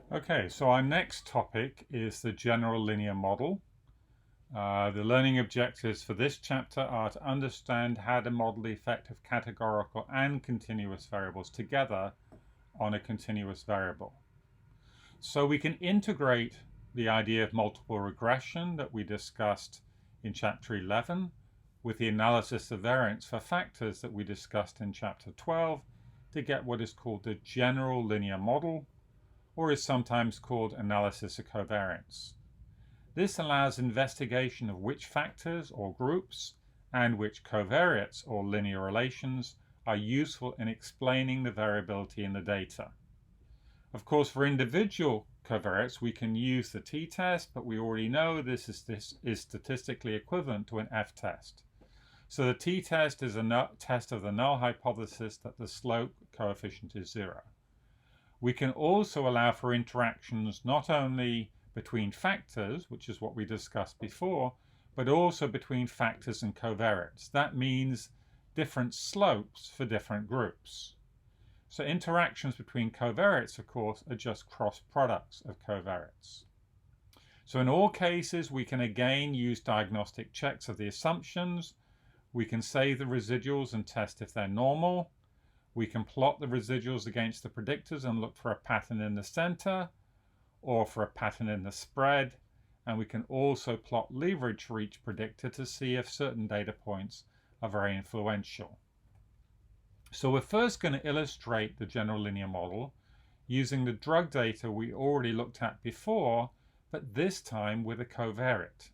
Okay, so our next topic is the general linear model. The learning objectives for this chapter are to understand how to model the effect of categorical and continuous variables together on a continuous variable. So we can integrate the idea of multiple regression that we discussed in chapter 11 with the analysis of variance for factors that we discussed in chapter 12 to get what is called the general linear model, or is sometimes called analysis of covariance. This allows investigation of which factors or groups and which covariates or linear relations are useful in explaining the variability in the data. Of course, for individual covariates, we can use the t-test, but we already know this is statistically equivalent to an f-test. So the t-test is a test of the null hypothesis that the slope coefficient is 0. We can also allow for interactions not only between factors, which is what we discussed before, but also between factors and covariates. That means different slopes for different groups. So interactions between covariates, of course, are just cross products of covariates. So in all cases, we can again use diagnostic checks of the assumptions. We can save the residuals and test if they're normal. We can plot the residuals against the predictors and look for a pattern in the center or for a pattern in the spread. And we can also plot leverage for each predictor to see if certain data points are very influential. So we're first going to illustrate the general linear model using the drug data we already looked at before, but this time with a covariate.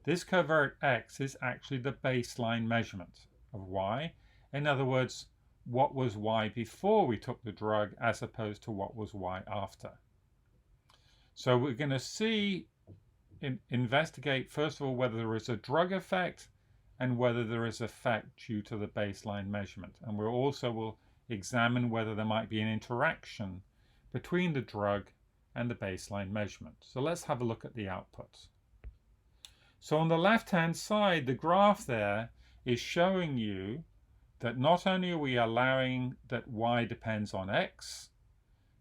This covariate X is actually the baseline measurement of Y. In other words, what was Y before we took the drug as opposed to what was Y after. So we're going to investigate first of all whether there is a drug effect and whether there is effect due to the baseline measurement. And we also will examine whether there might be an interaction between the drug and the baseline measurement. So let's have a look at the outputs. So on the left-hand side, the graph there is showing you that not only are we allowing that Y depends on X,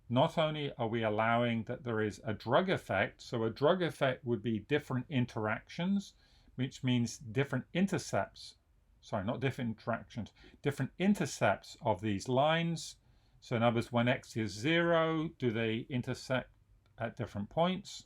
not only are we allowing that there is a drug effect, so a drug effect would be different interactions, which means different intercepts, not different interactions, different intercepts of these lines. So in other words, when X is 0, do they intersect at different points?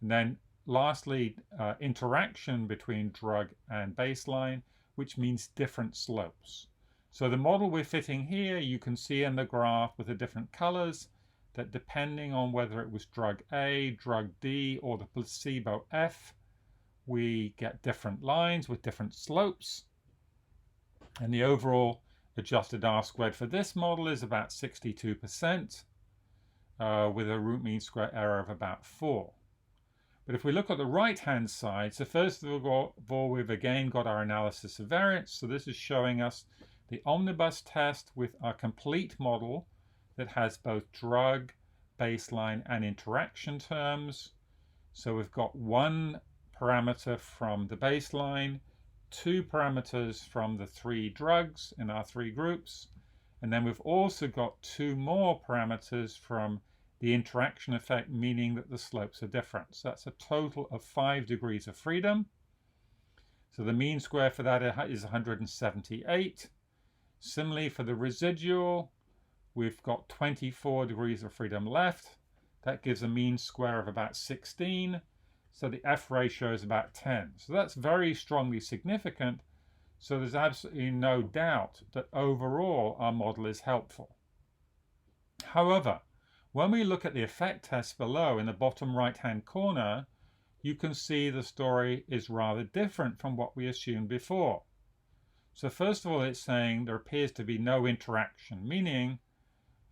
And then lastly, interaction between drug and baseline, which means different slopes. So the model we're fitting here, you can see in the graph with the different colors that depending on whether it was drug A, drug D, or the placebo F, we get different lines with different slopes. And the overall adjusted R squared for this model is about 62%, with a root mean square error of about 4. But if we look at the right-hand side, so first of all, we've again got our analysis of variance. So this is showing us the omnibus test with our complete model that has both drug, baseline, and interaction terms. So we've got one parameter from the baseline, 2 parameters from the 3 drugs in our 3 groups, and then we've also got 2 more parameters from the interaction effect, meaning that the slopes are different. So that's a total of 5 degrees of freedom. So the mean square for that is 178. Similarly, for the residual, we've got 24 degrees of freedom left. That gives a mean square of about 16. So the F ratio is about 10. So that's very strongly significant. So there's absolutely no doubt that overall our model is helpful. However, when we look at the effect test below in the bottom right-hand corner, you can see the story is rather different from what we assumed before. So first of all, it's saying there appears to be no interaction, meaning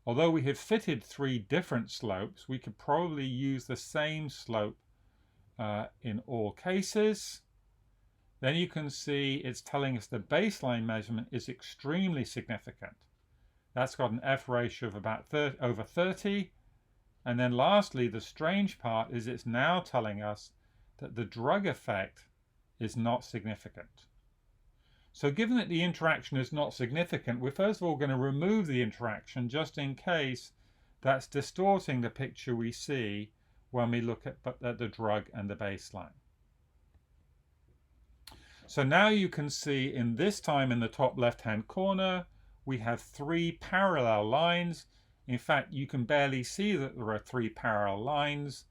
although we have fitted 3 different slopes, we could probably use the same slope in all cases. Then you can see it's telling us the baseline measurement is extremely significant. That's got an F ratio of about over 30. And then lastly, the strange part is it's now telling us that the drug effect is not significant. So given that the interaction is not significant, we're first of all going to remove the interaction just in case that's distorting the picture we see when we look at the drug and the baseline. So now you can see in this time in the top left-hand corner, we have 3 parallel lines. In fact, you can barely see that there are 3 parallel lines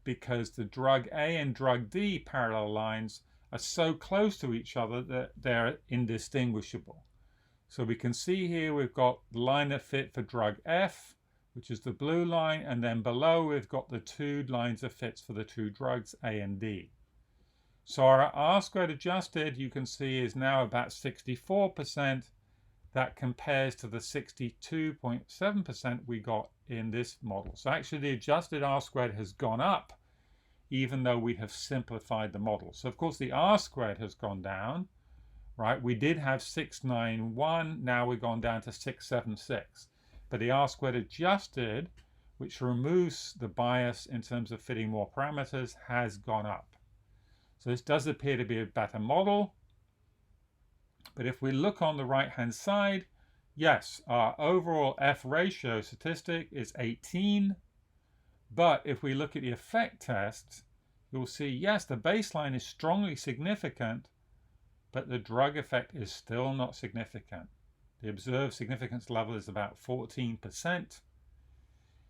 because the drug A and drug D parallel lines are so close to each other that they're indistinguishable. So we can see here we've got the line of fit for drug F, which is the blue line, and then below we've got the 2 lines of fits for the 2 drugs A and D. So our R squared adjusted, you can see, is now about 64%. That compares to the 62.7% we got in this model. So actually the adjusted R squared has gone up, even though we have simplified the model. So of course the R squared has gone down, right? We did have 691, now we've gone down to 676. But the R squared adjusted, which removes the bias in terms of fitting more parameters, has gone up. So this does appear to be a better model. But if we look on the right-hand side, yes, our overall F ratio statistic is 18. But if we look at the effect tests, you'll see, yes, the baseline is strongly significant, but the drug effect is still not significant. The observed significance level is about 14%.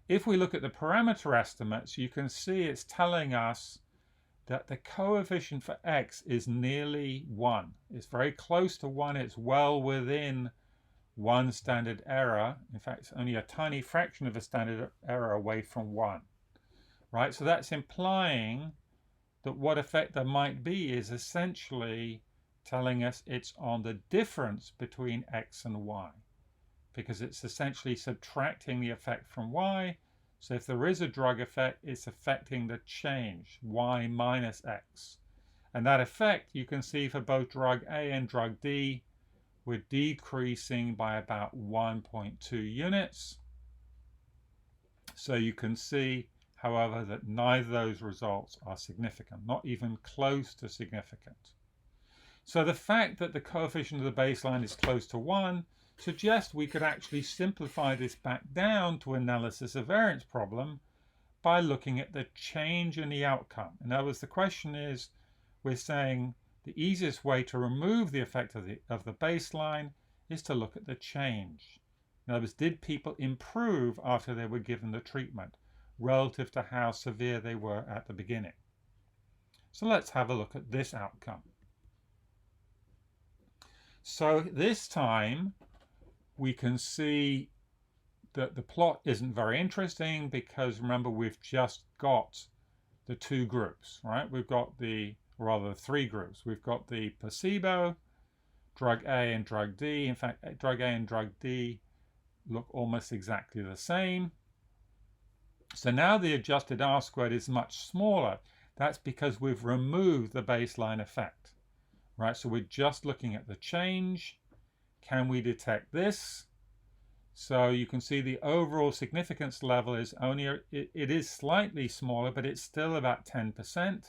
If we look at the parameter estimates, you can see it's telling us that the coefficient for X is nearly 1. It's very close to 1. It's well within 1 standard error. In fact, it's only a tiny fraction of a standard error away from 1. Right? So that's implying that what effect there might be is essentially telling us it's on the difference between X and Y, because it's essentially subtracting the effect from Y. So if there is a drug effect, it's affecting the change, Y minus X. And that effect you can see for both drug A and drug D, we're decreasing by about 1.2 units. So you can see, however, that neither of those results are significant, not even close to significant. So the fact that the coefficient of the baseline is close to 1 suggests we could actually simplify this back down to analysis of variance problem by looking at the change in the outcome. In other words, the question is, we're saying the easiest way to remove the effect of the baseline is to look at the change. In other words, did people improve after they were given the treatment relative to how severe they were at the beginning? So let's have a look at this outcome. So this time we can see that the plot isn't very interesting because remember we've just got the 2 groups, right? We've got the 3 groups. We've got the placebo, drug A and drug D. In fact, drug A and drug D look almost exactly the same. So now the adjusted R squared is much smaller. That's because we've removed the baseline effect, right? So we're just looking at the change. Can we detect this? So you can see the overall significance level is it is slightly smaller, but it's still about 10%.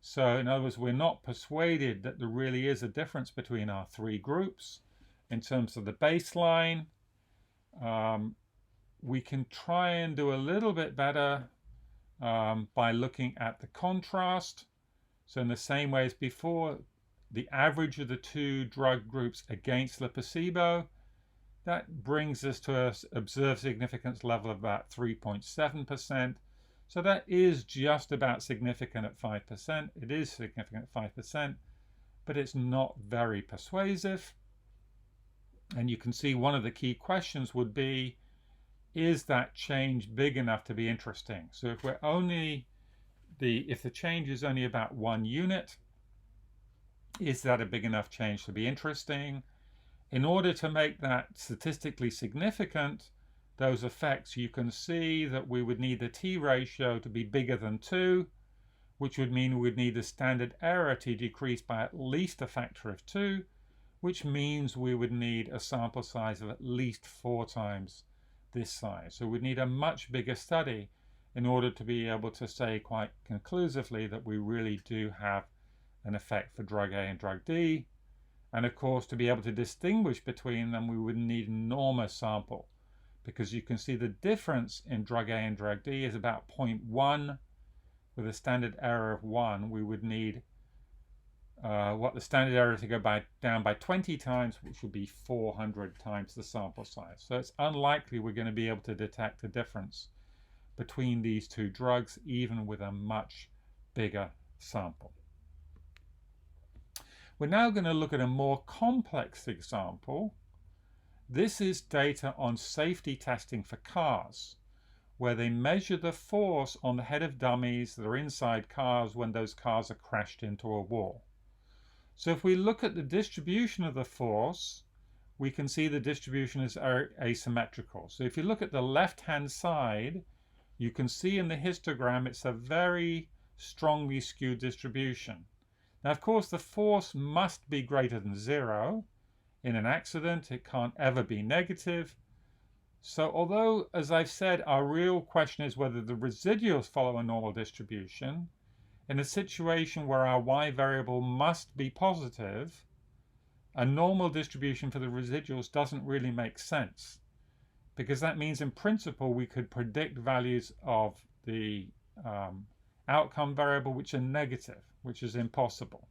So in other words, we're not persuaded that there really is a difference between our 3 groups. In terms of the baseline, we can try and do a little bit better by looking at the contrast. So in the same way as before, the average of the 2 drug groups against the placebo, that brings us to an observed significance level of about 3.7%. So that is just about significant at 5%. It is significant at 5%, but it's not very persuasive. And you can see one of the key questions would be, is that change big enough to be interesting? So if the change is only about 1 unit, is that a big enough change to be interesting? In order to make that statistically significant, those effects, you can see that we would need the t ratio to be bigger than 2, which would mean we would need the standard error to decrease by at least a factor of 2, which means we would need a sample size of at least 4 times this size. So we'd need a much bigger study in order to be able to say quite conclusively that we really do have an effect for drug A and drug D. And of course, to be able to distinguish between them, we would need an enormous sample, because you can see the difference in drug A and drug D is about 0.1. With a standard error of 1, we would need what the standard error to go down by 20 times, which would be 400 times the sample size. So it's unlikely we're going to be able to detect a difference between these two drugs, even with a much bigger sample. We're now going to look at a more complex example. This is data on safety testing for cars, where they measure the force on the head of dummies that are inside cars when those cars are crashed into a wall. So if we look at the distribution of the force, we can see the distribution is asymmetrical. So if you look at the left-hand side, you can see in the histogram it's a very strongly skewed distribution. Now, of course, the force must be greater than 0. In an accident, it can't ever be negative. So although, as I've said, our real question is whether the residuals follow a normal distribution, in a situation where our y variable must be positive, a normal distribution for the residuals doesn't really make sense, because that means in principle we could predict values of the outcome variable which are negative, which is impossible.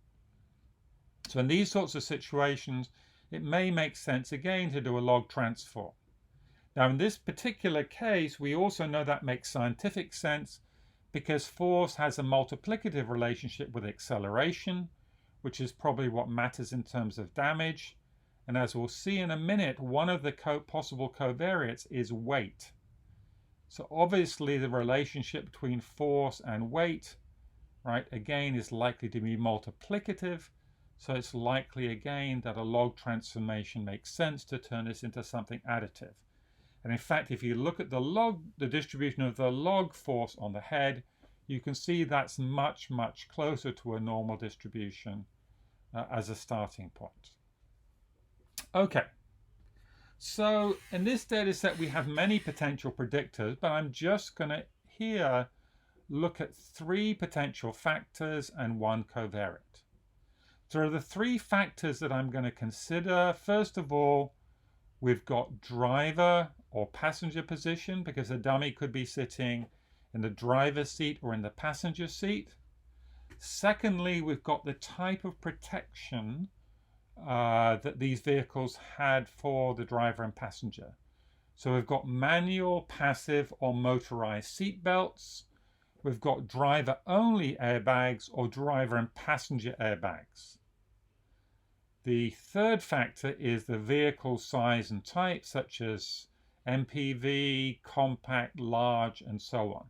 So in these sorts of situations, it may make sense again to do a log transform. Now in this particular case, we also know that makes scientific sense because force has a multiplicative relationship with acceleration, which is probably what matters in terms of damage. And as we'll see in a minute, one of the possible covariates is weight. So obviously the relationship between force and weight, right, again is likely to be multiplicative. So it's likely again that a log transformation makes sense to turn this into something additive. And in fact, if you look at the distribution of the log force on the head, you can see that's much, much closer to a normal distribution as a starting point. Okay, so in this data set, we have many potential predictors, but I'm just going to here look at 3 potential factors and 1 covariate. So the 3 factors that I'm going to consider, first of all, we've got driver or passenger position, because the dummy could be sitting in the driver's seat or in the passenger seat. Secondly, we've got the type of protection that these vehicles had for the driver and passenger. So we've got manual, passive, or motorized seat belts. We've got driver-only airbags or driver and passenger airbags. The third factor is the vehicle size and type, such as MPV, compact, large, and so on.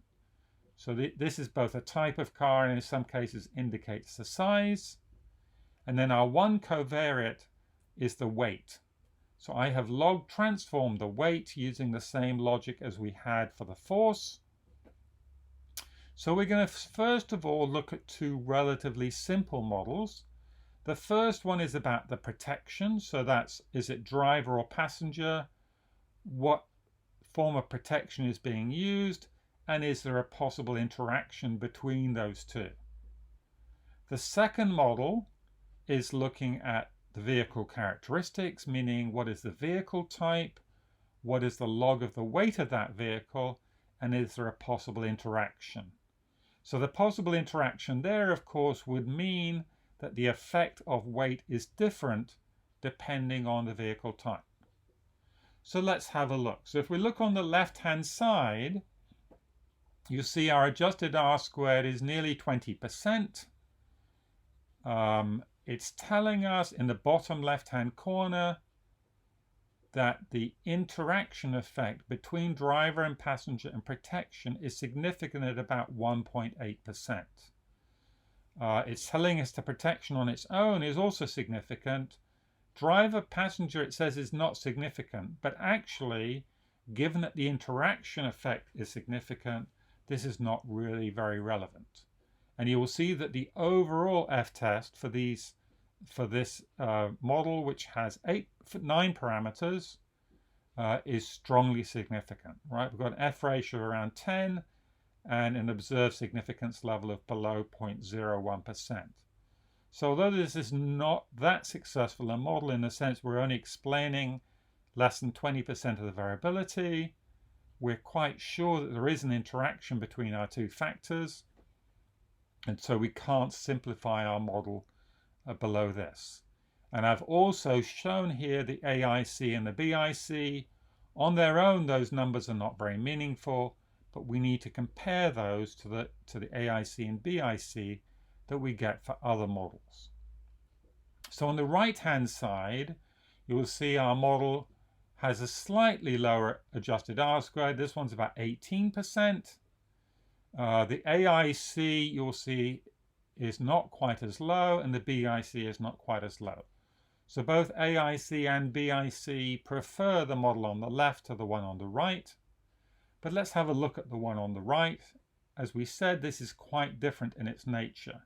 So this is both a type of car and in some cases indicates the size. And then our 1 covariate is the weight. So I have log transformed the weight using the same logic as we had for the force. So we're going to first of all look at 2 relatively simple models. The first one is about the protection. So that's, is it driver or passenger? What form of protection is being used? And is there a possible interaction between those 2? The second model is looking at the vehicle characteristics, meaning what is the vehicle type, what is the log of the weight of that vehicle, and is there a possible interaction? So the possible interaction there, of course, would mean that the effect of weight is different depending on the vehicle type. So let's have a look. So if we look on the left-hand side, you see our adjusted R squared is nearly 20%. It's telling us in the bottom left-hand corner that the interaction effect between driver and passenger and protection is significant at about 1.8%. It's telling us the protection on its own is also significant. Driver-passenger, it says, is not significant, but actually, given that the interaction effect is significant, this is not really very relevant. And you will see that the overall F-test for this model, which has 9 parameters, is strongly significant. Right? We've got an F ratio of around 10 and an observed significance level of below 0.01%. So although this is not that successful a model in the sense we're only explaining less than 20% of the variability. We're quite sure that there is an interaction between our two factors, and so we can't simplify our model below this. And I've also shown here the AIC and the BIC. On their own, those numbers are not very meaningful, but we need to compare those to the AIC and BIC that we get for other models. So on the right-hand side, you will see our model has a slightly lower adjusted R-squared. This one's about 18%. The AIC, you'll see, is not quite as low, and the BIC is not quite as low. So both AIC and BIC prefer the model on the left to the one on the right. But let's have a look at the one on the right. As we said, this is quite different in its nature.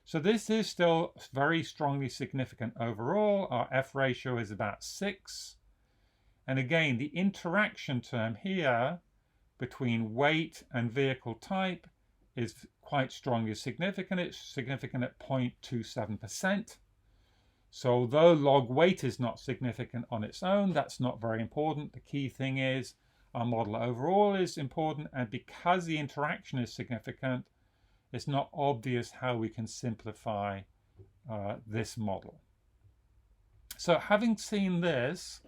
So this is still very strongly significant overall. Our F ratio is about 6. And again, the interaction term here between weight and vehicle type is quite strongly significant. It's significant at 0.27%. So although log weight is not significant on its own, that's not very important. The key thing is our model overall is important, and because the interaction is significant, it's not obvious how we can simplify this model. So having seen this,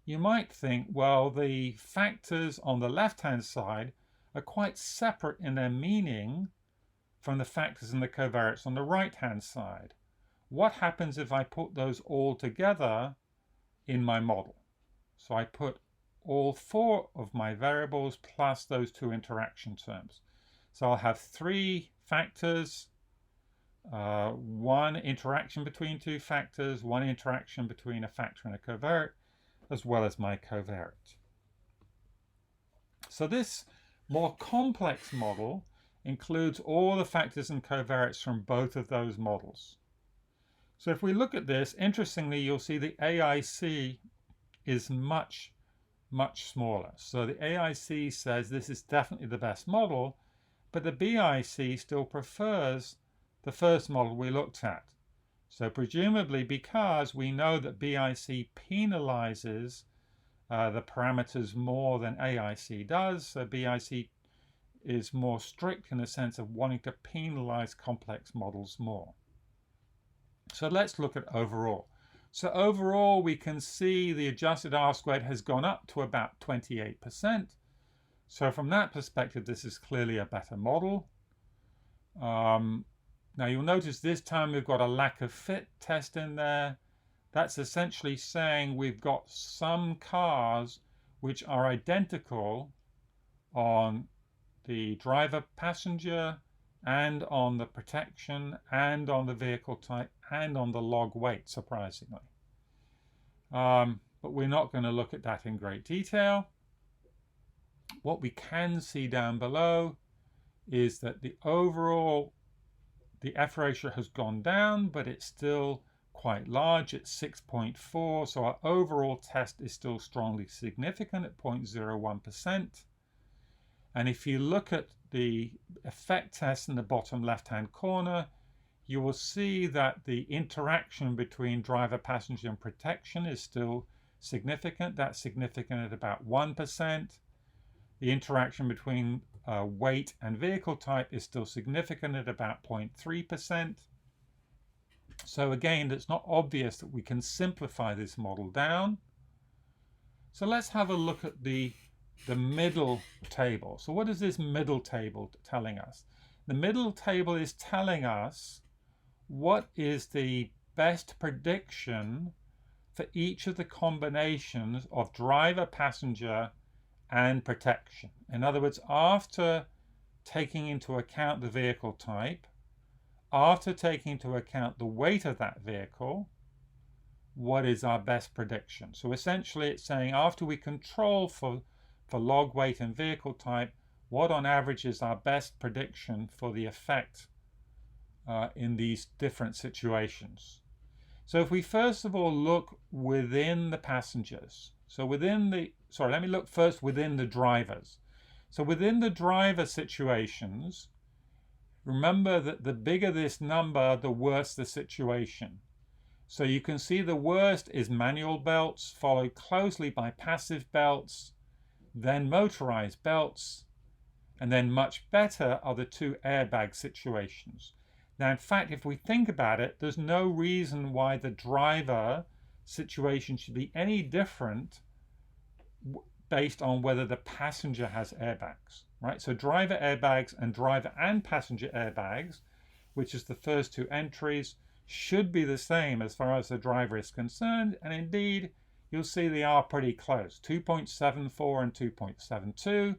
you might think, well, the factors on the left-hand side are quite separate in their meaning from the factors in the covariates on the right-hand side. What happens if I put those all together in my model? So I put all 4 of my variables plus those 2 interaction terms. So I'll have 3 factors, 1 interaction between 2 factors, 1 interaction between a factor and a covariate, as well as my covariate. So this more complex model includes all the factors and covariates from both of those models. So if we look at this, interestingly, you'll see the AIC is much, much smaller. So the AIC says this is definitely the best model, but the BIC still prefers the first model we looked at. So presumably because we know that BIC penalizes the parameters more than AIC does, so BIC is more strict in the sense of wanting to penalize complex models more. So let's look at overall. So overall, we can see the adjusted R-squared has gone up to about 28%. So from that perspective, this is clearly a better model. Now you'll notice this time we've got a lack of fit test in there. That's essentially saying we've got some cars which are identical on the driver passenger and on the protection and on the vehicle type and on the log weight, surprisingly. But we're not going to look at that in great detail. What we can see down below is that the overall, the F ratio has gone down, but it's still quite large at 6.4. So our overall test is still strongly significant at 0.01%. And if you look at the effect test in the bottom left-hand corner, you will see that the interaction between driver, passenger, and protection is still significant. That's significant at about 1%. The interaction between weight and vehicle type is still significant at about 0.3%. So again, it's not obvious that we can simplify this model down. So let's have a look at the middle table. So what is this middle table telling us? The middle table is telling us what is the best prediction for each of the combinations of driver, passenger, and protection. In other words, after taking into account the vehicle type, after taking into account the weight of that vehicle, what is our best prediction? So essentially it's saying after we control for log weight and vehicle type, what on average is our best prediction for the effect in these different situations. So if we first of all look within the passengers, so within the, let me look first within the drivers. So within the driver situations, remember that the bigger this number, the worse the situation. So you can see the worst is manual belts, followed closely by passive belts, then motorized belts, and then much better are the two airbag situations. Now, in fact, if we think about it, there's no reason why the driver situation should be any different based on whether the passenger has airbags, right? So driver airbags and driver and passenger airbags, which is the first two entries, should be the same as far as the driver is concerned, and indeed you'll see they are pretty close, 2.74 and 2.72.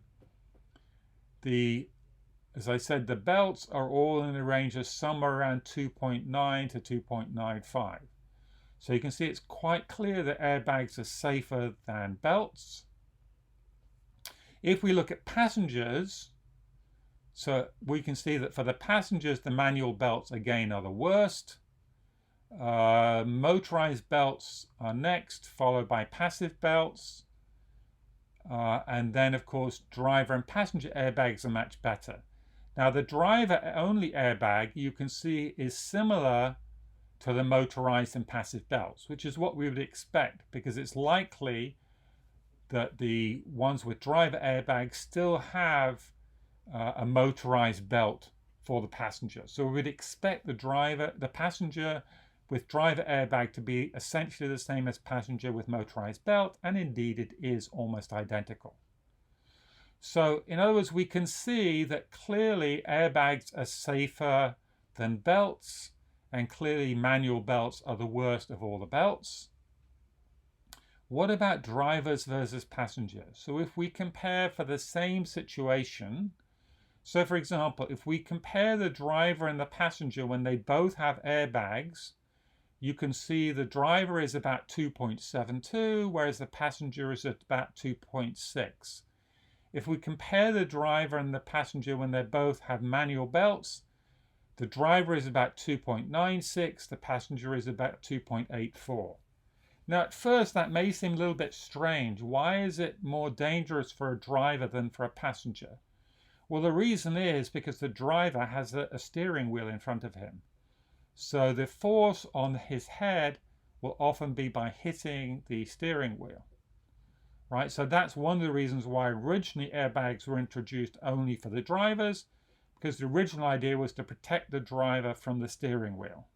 As I said, the belts are all in the range of somewhere around 2.9 to 2.95. So you can see it's quite clear that airbags are safer than belts. If we look at passengers, so we can see that for the passengers, the manual belts again are the worst. Motorized belts are next, followed by passive belts. And then, of course, driver and passenger airbags are much better. Now, the driver-only airbag, you can see, is similar to the motorized and passive belts, which is what we would expect, because it's likely that the ones with driver airbags still have a motorized belt for the passenger. So we would expect the passenger with driver airbag to be essentially the same as passenger with motorized belt, and indeed it is almost identical. So in other words, we can see that clearly airbags are safer than belts, and clearly manual belts are the worst of all the belts. What about drivers versus passengers? So if we compare for the same situation, so for example, if we compare the driver and the passenger when they both have airbags, you can see the driver is about 2.72, whereas the passenger is at about 2.6. If we compare the driver and the passenger when they both have manual belts, the driver is about 2.96, the passenger is about 2.84. Now, at first, that may seem a little bit strange. Why is it more dangerous for a driver than for a passenger? Well, the reason is because the driver has a steering wheel in front of him. So the force on his head will often be by hitting the steering wheel, right? So that's one of the reasons why originally airbags were introduced only for the drivers, because the original idea was to protect the driver from the steering wheel.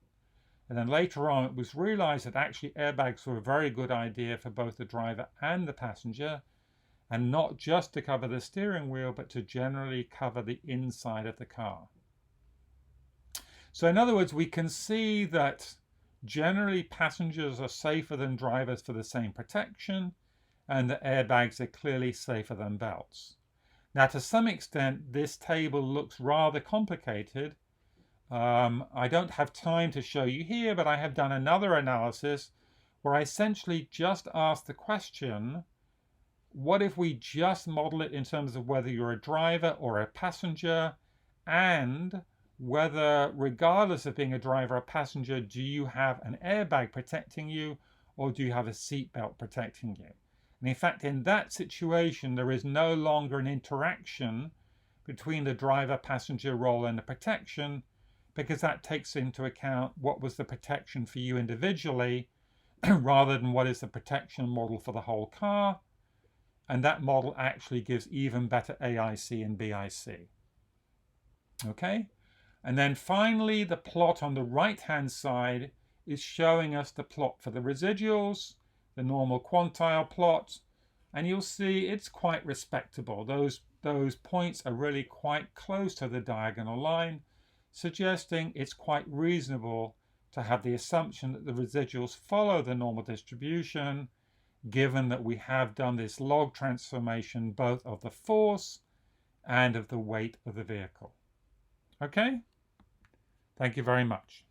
And then later on, it was realized that actually airbags were a very good idea for both the driver and the passenger, and not just to cover the steering wheel, but to generally cover the inside of the car. So in other words, we can see that generally passengers are safer than drivers for the same protection, and that airbags are clearly safer than belts. Now, to some extent, this table looks rather complicated. I don't have time to show you here, but I have done another analysis where I essentially just asked the question, what if we just model it in terms of whether you're a driver or a passenger, and whether, regardless of being a driver or passenger, do you have an airbag protecting you, or do you have a seatbelt protecting you? And in fact, in that situation, there is no longer an interaction between the driver-passenger role and the protection, because that takes into account what was the protection for you individually, rather than what is the protection model for the whole car. And that model actually gives even better AIC and BIC. Okay? And then finally, the plot on the right-hand side is showing us the plot for the residuals, the normal quantile plot, and you'll see it's quite respectable. Those points are really quite close to the diagonal line, suggesting it's quite reasonable to have the assumption that the residuals follow the normal distribution, given that we have done this log transformation both of the force and of the weight of the vehicle. Okay? Thank you very much.